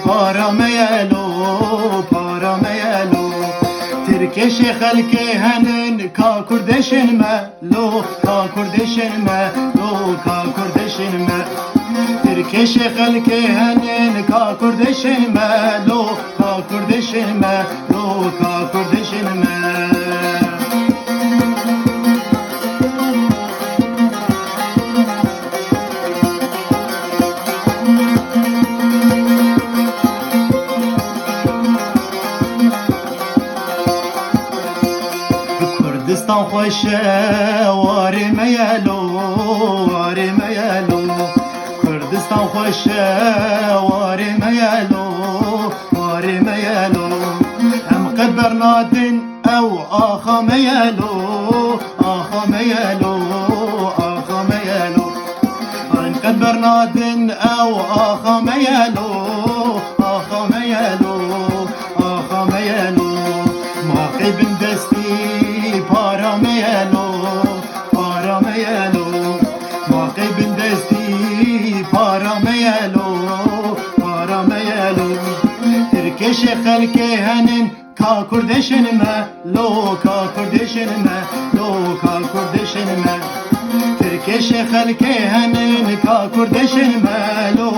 پارميلو تركش خلقي هنن كا كردشن مالو تركش خلقي هنن كا كردشن مالو كردستان خوشه واری میالو كردستان خوشه واری میالو هم قد برنادن او آخا میالو هم قد برنادن او آخا میالو موقع بن دستی پارميلو موقع بن دستی پارميلو تركش خلقي هنن كا كردشن مالو تركش خلقي هنن كا كردشن مالو